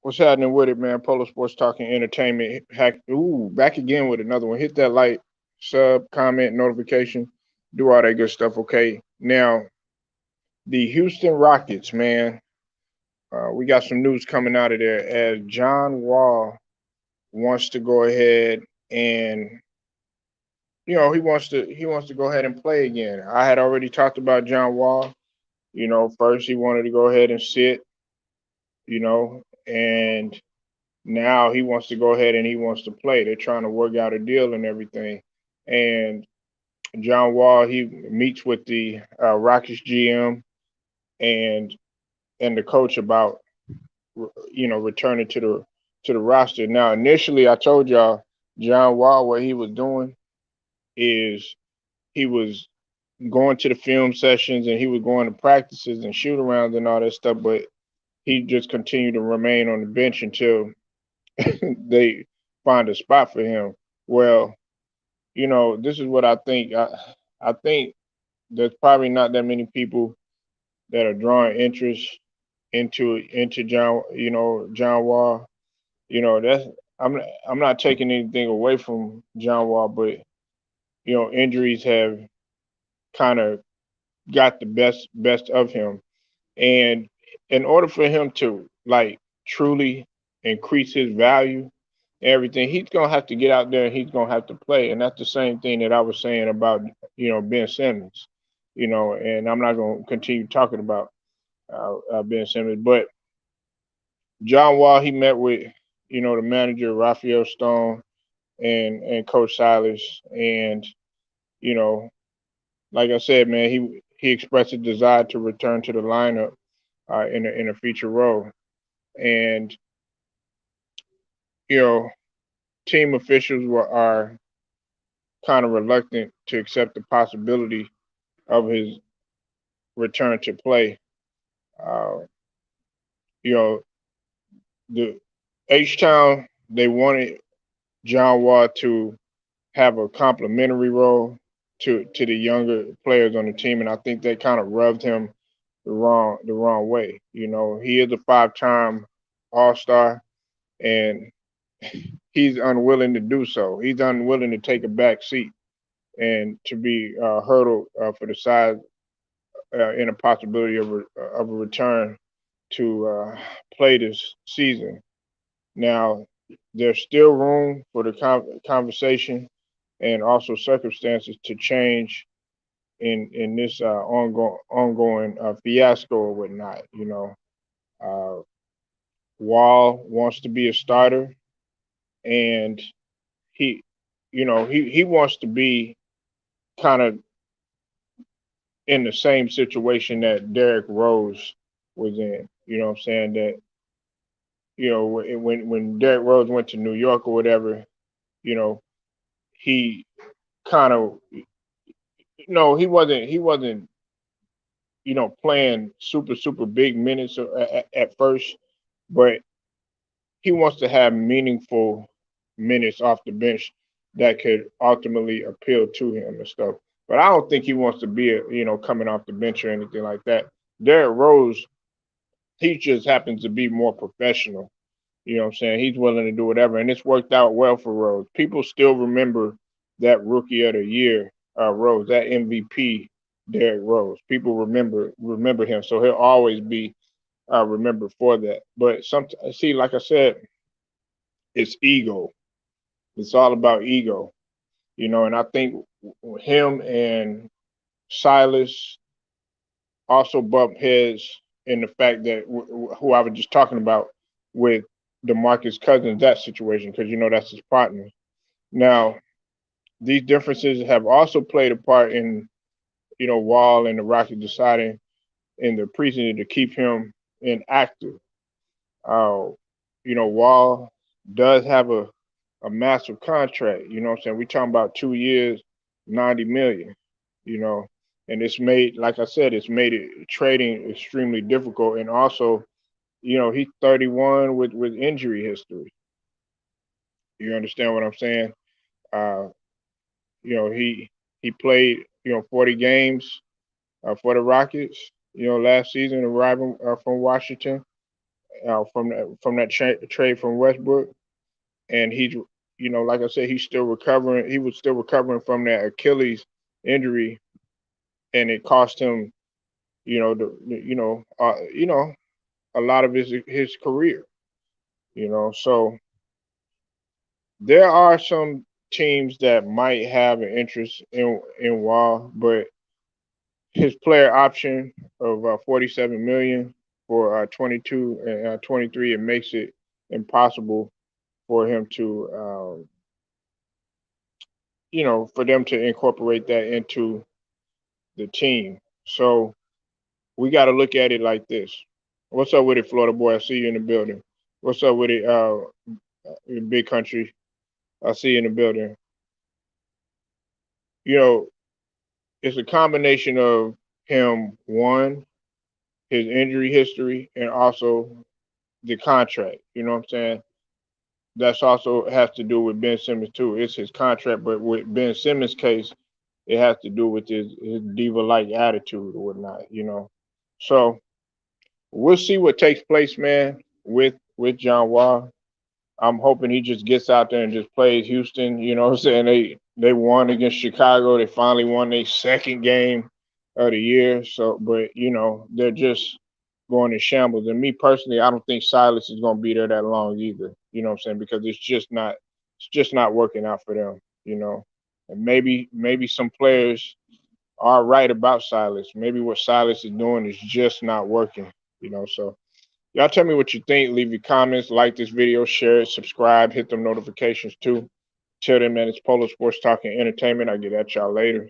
What's happening with it, man? Polo Sports Talking Entertainment. Back again with another one. Hit that like, sub, comment, notification, do all that good stuff. Okay. Now, the Houston Rockets, man. We got some news coming out of there as John Wall wants to go ahead and he wants to go ahead and play again. I had already talked about John Wall. First he wanted to go ahead and sit, and now he wants to go ahead and he wants to play. They're trying to work out a deal and everything. And John Wall, he meets with the Rockets GM and the coach about returning to the roster. Now, initially, I told y'all John Wall, what he was doing is he was going to the film sessions and he was going to practices and shoot arounds and all that stuff, but he just continued to remain on the bench until they find a spot for him. Well, this is what I think. I think there's probably not that many people that are drawing interest into John Wall. That's I'm not taking anything away from John Wall, but injuries have kind of got the best of him, and in order for him to like truly increase his value, everything, he's gonna have to get out there and he's gonna have to play. And that's the same thing that I was saying about Ben Simmons. And I'm not gonna continue talking about Ben Simmons, but John Wall, he met with the manager Raphael Stone and Coach Silas, and you know like I said, man, he expressed a desire to return to the lineup in a feature role, and you know team officials are kind of reluctant to accept the possibility of his return to play. Uh, you know, the H-Town, they wanted John Wall to have a complimentary role to the younger players on the team, and I think they kind of rubbed him the wrong way. He is a five-time All-Star, and he's unwilling to do so. He's unwilling to take a back seat and to be hurdled for the side in a possibility of a return to play this season. Now, there's still room for the conversation and also circumstances to change in this ongoing fiasco or whatnot. Uh, Wall wants to be a starter, and he, he wants to be kind of in the same situation that Derrick Rose was in. You know what I'm saying? That when Derrick Rose went to New York or whatever, you know, he kind of no, he wasn't playing super big minutes at first, but he wants to have meaningful minutes off the bench that could ultimately appeal to him and stuff. But I don't think he wants to be coming off the bench or anything like that. Derrick Rose, he just happens to be more professional. You know what I'm saying? He's willing to do whatever, and it's worked out well for Rose. People still remember that Rookie of the Year Rose, that MVP Derrick Rose. People remember him, so he'll always be remembered for that. But see, like I said, it's ego. It's all about ego, and I think him and Silas also bump heads in the fact that who I was just talking about with DeMarcus Cousins, that situation, because that's his partner. Now, these differences have also played a part in Wall and the Rockets deciding in the preseason to keep him inactive. Uh, Wall does have a massive contract. You know what I'm saying? We're talking about 2 years, 90 million. You know, and it's made, like I said, it's made it trading extremely difficult. And also, he's 31 with injury history. You understand what I'm saying? Uh, he played 40 games for the Rockets. Last season arriving from Washington, from that trade from Westbrook, and he's, like I said, he's still recovering. He was still recovering from that Achilles injury, and it cost him, a lot of his career. So there are some teams that might have an interest in Wall, but his player option of 47 million for 22 and 23, it makes it impossible for him to, for them to incorporate that into the team. So we got to look at it like this. What's up with it, Florida boy? I see you in the building. What's up with it, big country? I see you in the building. You know, it's a combination of him, one, his injury history, and also the contract. You know what I'm saying? That's also has to do with Ben Simmons too. It's his contract, but with Ben Simmons' case, it has to do with his diva-like attitude or whatnot. So we'll see what takes place, man, with John Wall. I'm hoping he just gets out there and just plays Houston. You know what I'm saying? They won against Chicago. They finally won their second game of the year. So, but they're just going in shambles. And me personally, I don't think Silas is going to be there that long either. You know what I'm saying? Because it's just not working out for them. And maybe some players are right about Silas. Maybe what Silas is doing is just not working. So y'all tell me what you think. Leave your comments, like this video, share it, subscribe, hit them notifications too. Till then, man, it's Polo Sports Talking Entertainment. I'll get at y'all later.